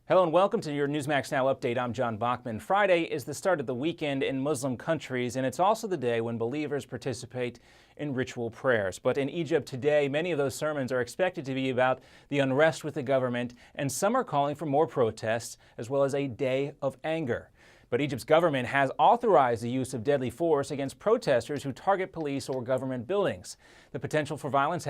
Hello and welcome to your Newsmax Now update. I'm John Bachman. Friday is the start of the weekend in Muslim countries, and it's also the day when believers participate in ritual prayers. But in Egypt today, many of those sermons are expected to be about the unrest with the government, and some are calling for more protests, as well as a day of anger. But Egypt's government has authorized the use of deadly force against protesters who target police or government buildings. The potential for violence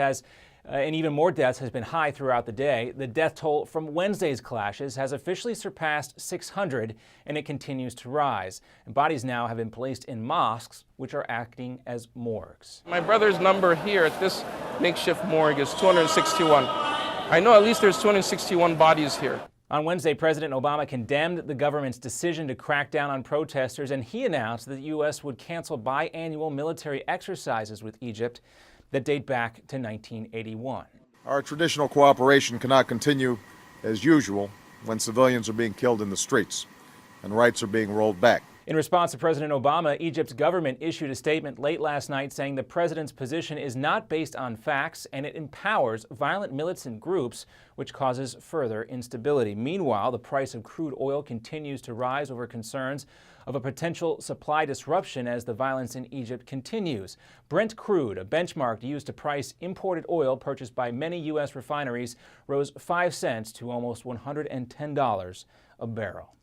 and even more deaths has been high throughout the day. The death toll from Wednesday's clashes has officially surpassed 600, and it continues to rise. And bodies now have been placed in mosques, which are acting as morgues. My brother's number here at this makeshift morgue is 261. I know at least there's 261 bodies here. On Wednesday, President Obama condemned the government's decision to crack down on protesters, and he announced that the U.S. would cancel biannual military exercises with Egypt that date back to 1981. Our traditional cooperation cannot continue as usual when civilians are being killed in the streets and rights are being rolled back. In response to President Obama, Egypt's government issued a statement late last night saying the president's position is not based on facts and it empowers violent militant groups, which causes further instability. Meanwhile, the price of crude oil continues to rise over concerns of a potential supply disruption as the violence in Egypt continues. Brent crude, a benchmark used to price imported oil purchased by many U.S. refineries, rose 5 cents to almost $110 a barrel.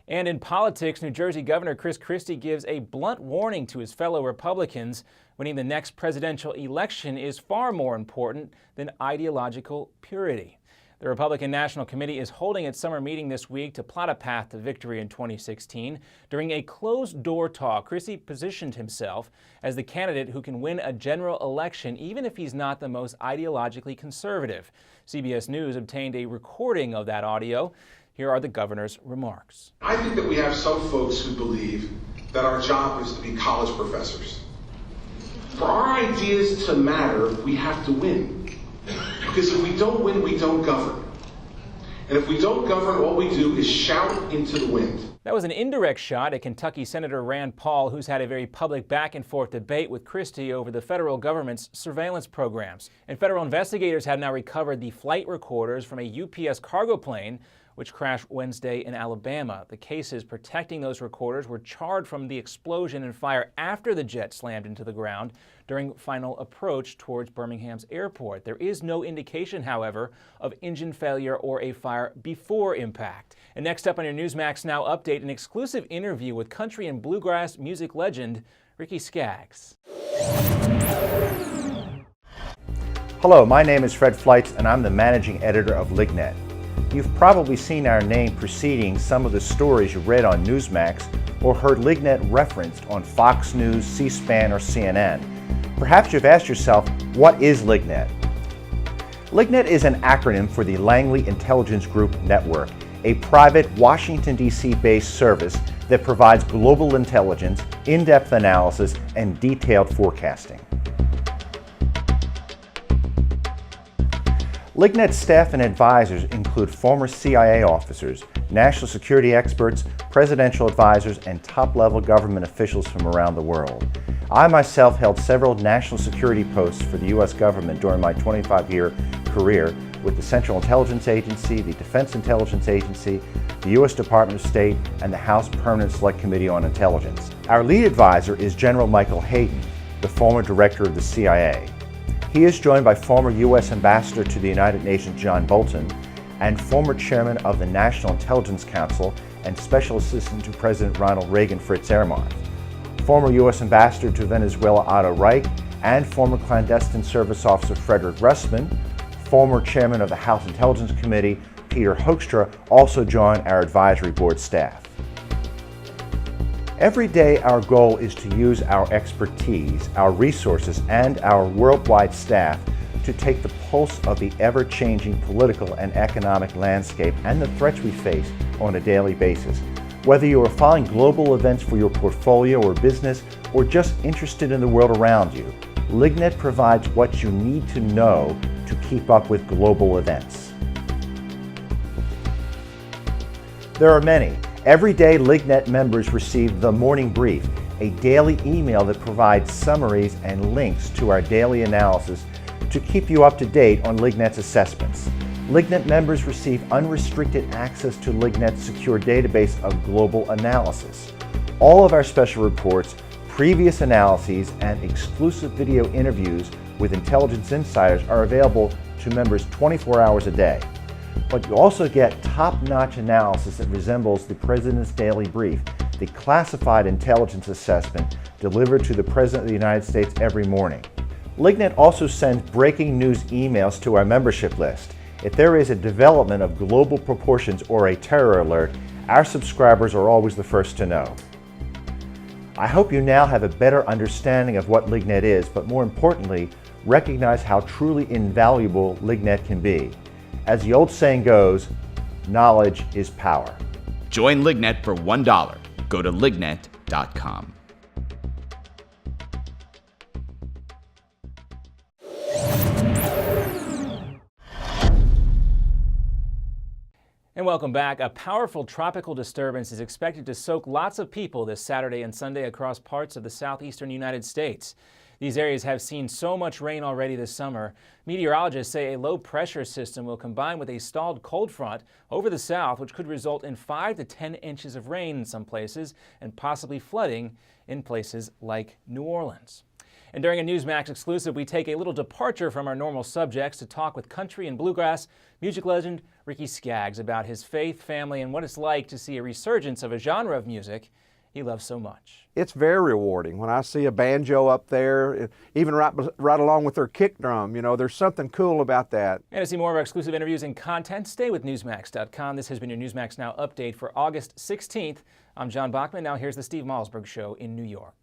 And in politics, New Jersey Governor Christie gives a blunt warning to his fellow Republicans. Winning the next presidential election is far more important than ideological purity. The Republican National Committee is holding its summer meeting this week to plot a path to victory in 2016. During a closed-door talk, Christie positioned himself as the candidate who can win a general election, even if he's not the most ideologically conservative. CBS News obtained a recording of that audio. Here are the governor's remarks. I think that we have some folks who believe that our job is to be college professors. For our ideas to matter, we have to win. Because if we don't win, we don't govern. And if we don't govern, all we do is shout into the wind. That was an indirect shot at Kentucky Senator Rand Paul, who's had a very public back-and-forth debate with Christie over the federal government's surveillance programs. And federal investigators have now recovered the flight recorders from a UPS cargo plane which crashed Wednesday in Alabama. The cases protecting those recorders were charred from the explosion and fire after the jet slammed into the ground during final approach towards Birmingham's airport. There is no indication, however, of engine failure or a fire before impact. And next up on your Newsmax Now update, an exclusive interview with country and bluegrass music legend Ricky Skaggs. Hello, my name is Fred Fleitz and I'm the managing editor of LigNet. You've probably seen our name preceding some of the stories you read on Newsmax or heard LigNet referenced on Fox News, C-SPAN, or CNN. Perhaps you've asked yourself, what is LigNet? LigNet is an acronym for the Langley Intelligence Group Network, a private Washington, D.C. based service that provides global intelligence, in-depth analysis, and detailed forecasting. LigNet's staff and advisors include former CIA officers, national security experts, presidential advisors, and top-level government officials from around the world. I myself held several national security posts for the U.S. government during my 25-year career with the Central Intelligence Agency, the Defense Intelligence Agency, the U.S. Department of State, and the House Permanent Select Committee on Intelligence. Our lead advisor is General Michael Hayden, the former director of the CIA. He is joined by former U.S. Ambassador to the United Nations John Bolton and former chairman of the National Intelligence Council and Special Assistant to President Ronald Reagan Fritz Ehrmann, former U.S. Ambassador to Venezuela Otto Reich, and former clandestine service officer Frederick Russman. Former chairman of the House Intelligence Committee Peter Hoekstra also joined our advisory board staff. Every day our goal is to use our expertise, our resources, and our worldwide staff to take the pulse of the ever-changing political and economic landscape and the threats we face on a daily basis. Whether you are following global events for your portfolio or business, or just interested in the world around you, LigNet provides what you need to know to keep up with global events. There are many. Every day, LigNet members receive the Morning Brief, a daily email that provides summaries and links to our daily analysis to keep you up to date on LigNet's assessments. LigNet members receive unrestricted access to LigNet's secure database of global analysis. All of our special reports, previous analyses, and exclusive video interviews with intelligence insiders are available to members 24 hours a day. But you also get top-notch analysis that resembles the President's Daily Brief, the classified intelligence assessment delivered to the President of the United States every morning. LigNet also sends breaking news emails to our membership list. If there is a development of global proportions or a terror alert, our subscribers are always the first to know. I hope you now have a better understanding of what LigNet is, but more importantly, recognize how truly invaluable LigNet can be. As the old saying goes, knowledge is power. Join LigNet for $1. Go to lignet.com. And welcome back. A powerful tropical disturbance is expected to soak lots of people this Saturday and Sunday across parts of the southeastern United States. These areas have seen so much rain already this summer. Meteorologists say a low-pressure system will combine with a stalled cold front over the south, which could result in 5 to 10 inches of rain in some places and possibly flooding in places like New Orleans. And during a Newsmax exclusive, we take a little departure from our normal subjects to talk with country and bluegrass music legend Ricky Skaggs about his faith, family, and what it's like to see a resurgence of a genre of music he loves so much. It's very rewarding when I see a banjo up there, even right along with their kick drum. You know, there's something cool about that. And to see more of our exclusive interviews and content, stay with Newsmax.com. This has been your Newsmax Now update for August 16th. I'm John Bachman. Now here's the Steve Malzberg Show in New York.